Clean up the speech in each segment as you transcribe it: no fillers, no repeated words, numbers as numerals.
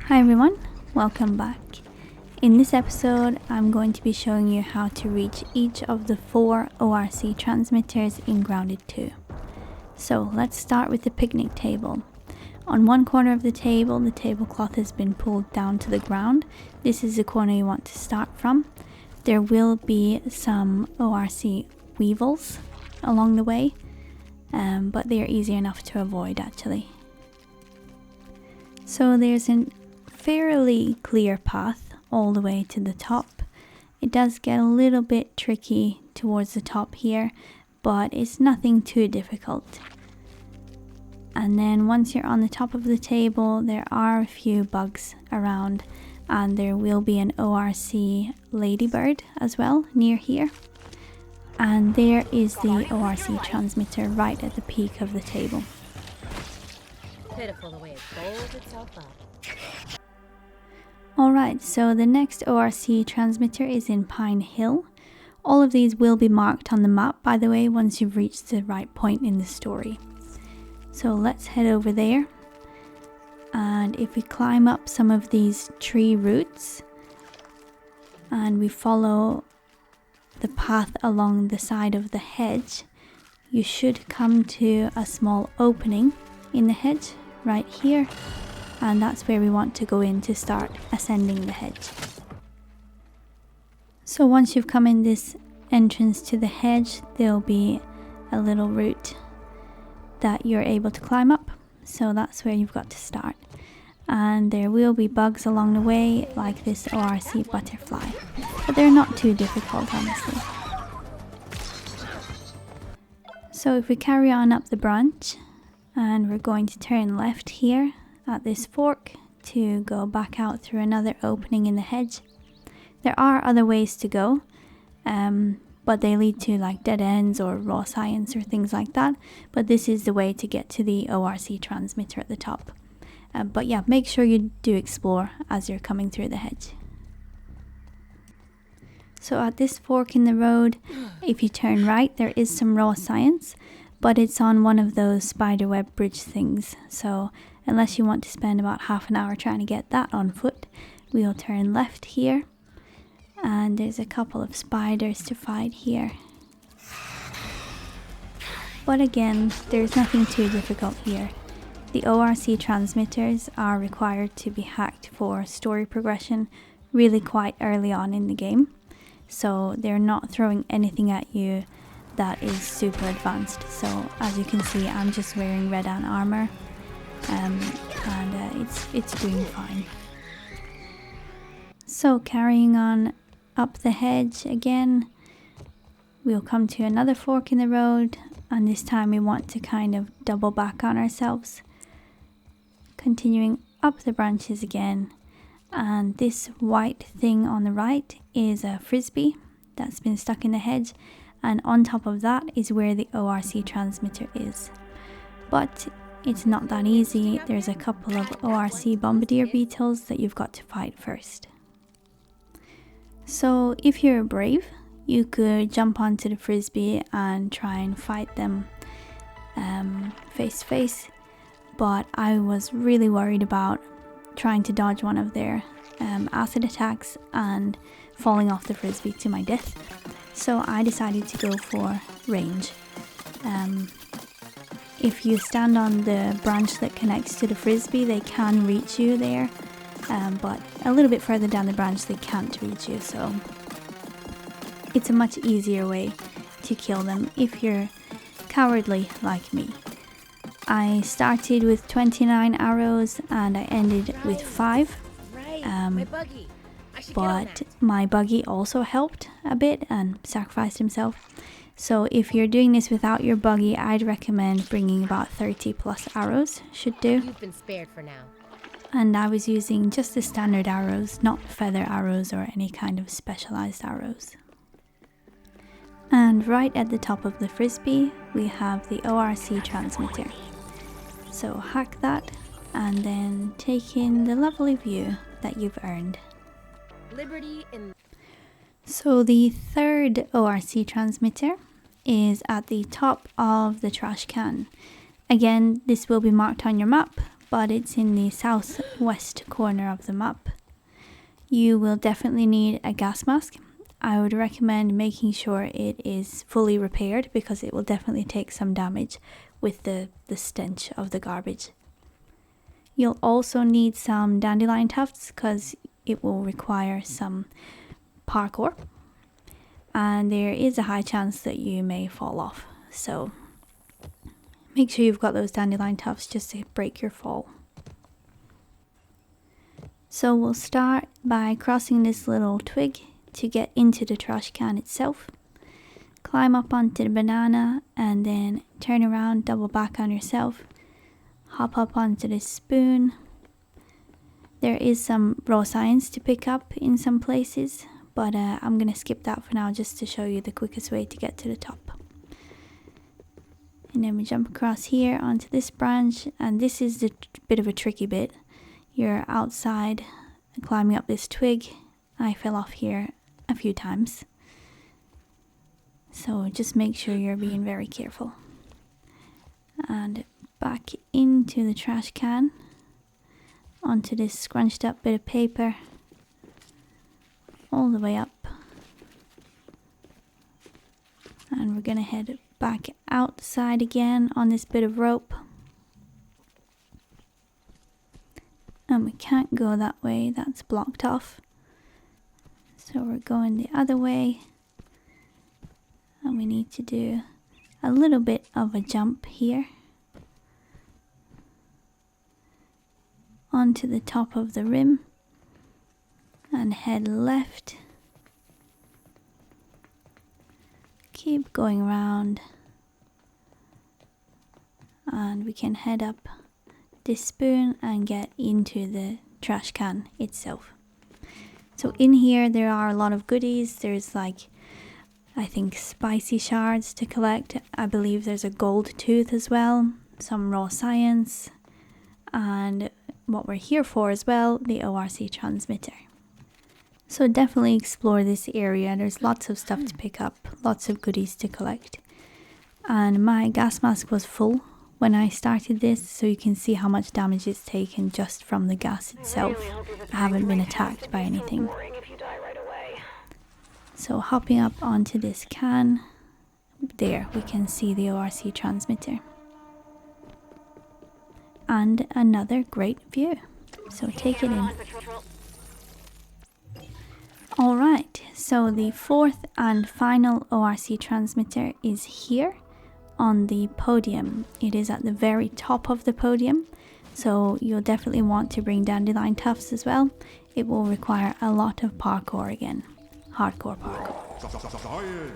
Hi everyone, welcome back. In this episode, I'm going to be showing you how to reach each of the 4 O.R.C transmitters in Grounded 2. So let's start with the picnic table. On one corner of the tablecloth has been pulled down to the ground. This is the corner you want to start from. There will be some O.R.C weevils along the way, but they are easy enough to avoid actually. So there's a fairly clear path all the way to the top. It does get a little bit tricky towards the top here, but it's nothing too difficult. And then once you're on the top of the table, there are a few bugs around, and there will be an O.R.C ladybird as well near here. And there is the O.R.C transmitter right at the peak of the table. Pitiful the way it folds itself up. Alright, so the next O.R.C transmitter is in Pine Hill. All of these will be marked on the map, by the way, once you've reached the right point in the story. So let's head over there. And if we climb up some of these tree roots and we follow the path along the side of the hedge, you should come to a small opening in the hedge right here. And that's where we want to go in to start ascending the hedge. So once you've come in this entrance to the hedge, there'll be a little route that you're able to climb up. So that's where you've got to start. And there will be bugs along the way, like this O.R.C butterfly. But they're not too difficult, honestly. So if we carry on up the branch, and we're going to turn left here at this fork to go back out through another opening in the hedge. There are other ways to go, but they lead to like dead ends or raw science or things like that. But this is the way to get to the O.R.C transmitter at the top. But yeah, make sure you do explore as you're coming through the hedge. So at this fork in the road, if you turn right, there is some raw science, but it's on one of those spiderweb bridge things. So unless you want to spend about half an hour trying to get that on foot, we'll turn left here. And there's a couple of spiders to fight here. But again, there's nothing too difficult here. The O.R.C transmitters are required to be hacked for story progression really quite early on in the game. So they're not throwing anything at you that is super advanced. So as you can see, I'm just wearing red ant armor. It's doing fine. So carrying on up the hedge again, we'll come to another fork in the road, and this time we want to kind of double back on ourselves. Continuing up the branches again, and this white thing on the right is a frisbee that's been stuck in the hedge, and on top of that is where the O.R.C transmitter is. But it's not that easy. There's a couple of O.R.C bombardier beetles that you've got to fight first. So if you're brave, you could jump onto the frisbee and try and fight them face to face. But I was really worried about trying to dodge one of their acid attacks and falling off the frisbee to my death. So I decided to go for range. If you stand on the branch that connects to the frisbee, they can reach you there, but a little bit further down the branch they can't reach you, so it's a much easier way to kill them if you're cowardly like me. I started with 29 arrows and I ended with 5. But my buggy also helped a bit and sacrificed himself. So if you're doing this without your buggy, I'd recommend bringing about 30 plus arrows, should do. You've been spared for now. And I was using just the standard arrows, not feather arrows or any kind of specialized arrows. And right at the top of the frisbee, we have the O.R.C transmitter. So hack that and then take in the lovely view that you've earned. Liberty in... So the third O.R.C transmitter is at the top of the trash can. Again, this will be marked on your map, but it's in the southwest corner of the map. You will definitely need a gas mask. I would recommend making sure it is fully repaired because it will definitely take some damage with the stench of the garbage. You'll also need some dandelion tufts because it will require some parkour. And there is a high chance that you may fall off. So make sure you've got those dandelion tufts just to break your fall. So we'll start by crossing this little twig to get into the trash can itself. Climb up onto the banana and then turn around, double back on yourself. Hop up onto this spoon. There is some raw science to pick up in some places, but I'm going to skip that for now just to show you the quickest way to get to the top. And then we jump across here onto this branch, and this is the bit of a tricky bit. You're outside climbing up this twig. I fell off here a few times. So just make sure you're being very careful. And back into the trash can, onto this scrunched up bit of paper, all the way up. And we're gonna head back outside again on this bit of rope. And we can't go that way, that's blocked off. So we're going the other way. And we need to do a little bit of a jump here. Onto the top of the rim. And head left. Keep going around. And we can head up this spoon and get into the trash can itself. So in here there are a lot of goodies. There's like, I think, spicy shards to collect. I believe there's a gold tooth as well, some raw science, and what we're here for as well, the O.R.C transmitter. So definitely explore this area. There's lots of stuff to pick up, lots of goodies to collect. And my gas mask was full when I started this, so you can see how much damage it's taken just from the gas itself. I haven't been attacked by anything. So hopping up onto this can, there we can see the O.R.C transmitter. And another great view, so take it in. Alright, so the fourth and final O.R.C transmitter is here on the podium. It is at the very top of the podium, so you'll definitely want to bring dandelion tufts as well. It will require a lot of parkour again, hardcore parkour.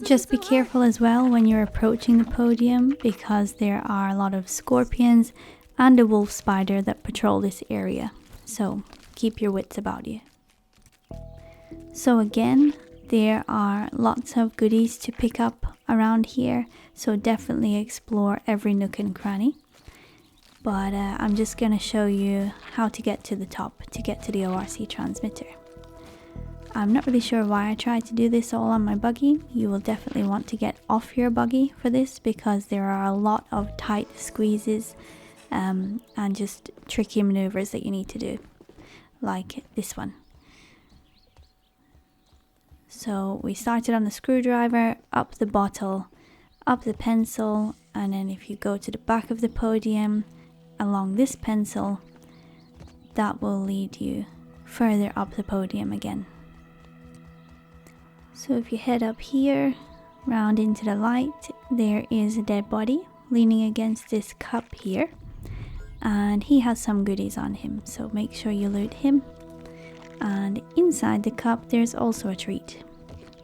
Just be careful as well when you're approaching the podium because there are a lot of scorpions and a wolf spider that patrol this area, so keep your wits about you. So again, there are lots of goodies to pick up around here, so definitely explore every nook and cranny. But I'm just going to show you how to get to the top, to get to the O.R.C transmitter. I'm not really sure why I tried to do this all on my buggy. You will definitely want to get off your buggy for this because there are a lot of tight squeezes and just tricky maneuvers that you need to do, like this one. So we started on the screwdriver, up the bottle, up the pencil, and then if you go to the back of the podium along this pencil, that will lead you further up the podium again. So if you head up here, round into the light, there is a dead body leaning against this cup here, and he has some goodies on him, so make sure you loot him. And inside the cup there's also a treat.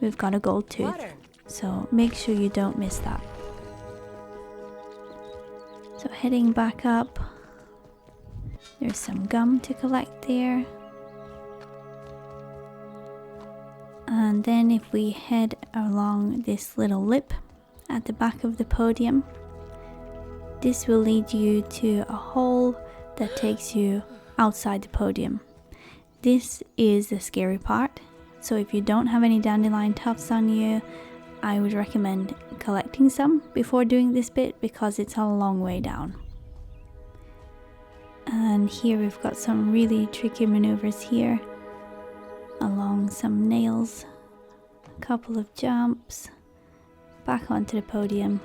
We've got a gold tooth, so make sure you don't miss that. So heading back up, there's some gum to collect there. And then if we head along this little lip at the back of the podium, this will lead you to a hole that takes you outside the podium. This is the scary part, so if you don't have any dandelion tufts on you, I would recommend collecting some before doing this bit because it's a long way down. And here we've got some really tricky maneuvers here along some nails, a couple of jumps, back onto the podium,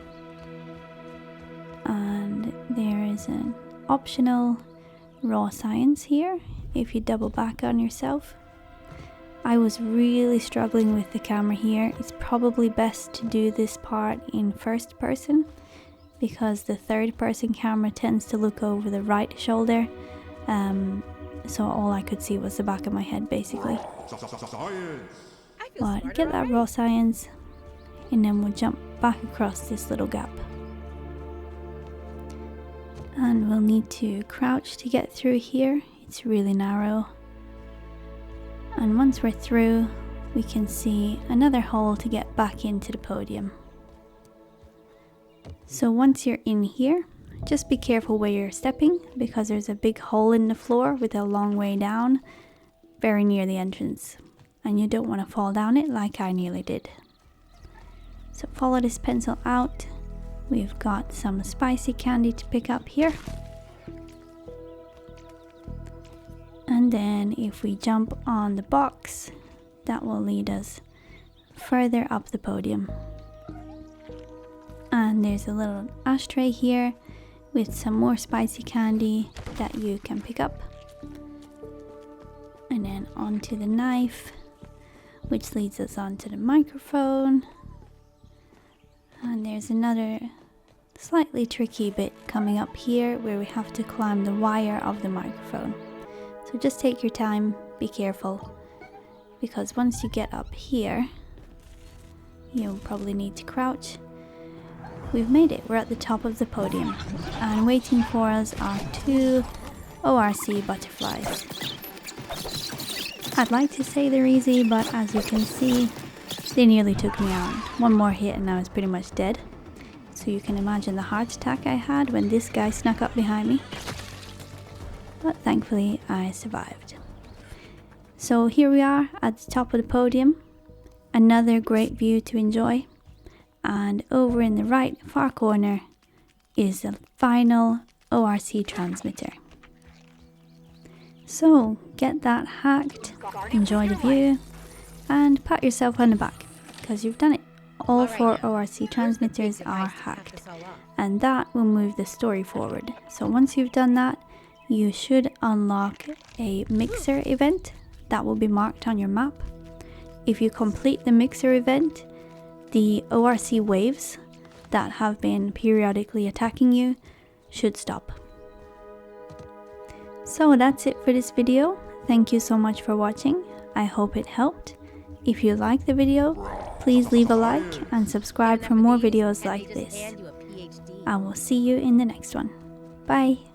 and there is an optional raw science here if you double back on yourself. I was really struggling with the camera here. It's probably best to do this part in first person because the third person camera tends to look over the right shoulder, so all I could see was the back of my head basically. But get that raw science and then we'll jump back across this little gap. And we'll need to crouch to get through here. It's really narrow. And once we're through, we can see another hole to get back into the podium. So once you're in here, just be careful where you're stepping because there's a big hole in the floor with a long way down, very near the entrance. And you don't want to fall down it like I nearly did. So follow this pencil out. We've got some spicy candy to pick up here. And then if we jump on the box, that will lead us further up the podium. And there's a little ashtray here with some more spicy candy that you can pick up. And then onto the knife, which leads us onto the microphone. And there's another slightly tricky bit coming up here where we have to climb the wire of the microphone. So just take your time, be careful, because once you get up here, you'll probably need to crouch. We've made it, we're at the top of the podium, and waiting for us are 2 O.R.C butterflies. I'd like to say they're easy, but as you can see, they nearly took me out. One more hit and I was pretty much dead. So you can imagine the heart attack I had when this guy snuck up behind me. But thankfully I survived. So here we are at the top of the podium. Another great view to enjoy. And over in the right far corner is the final O.R.C transmitter. So get that hacked, enjoy the view, and pat yourself on the back because you've done it. All 4 O.R.C transmitters are hacked, and that will move the story forward. So once you've done that, you should unlock a mixer event that will be marked on your map. If you complete the mixer event, the O.R.C waves that have been periodically attacking you should stop. So that's it for this video. Thank you so much for watching. I hope it helped. If you like the video, please leave a like and subscribe for more videos like this. I will see you in the next one. Bye!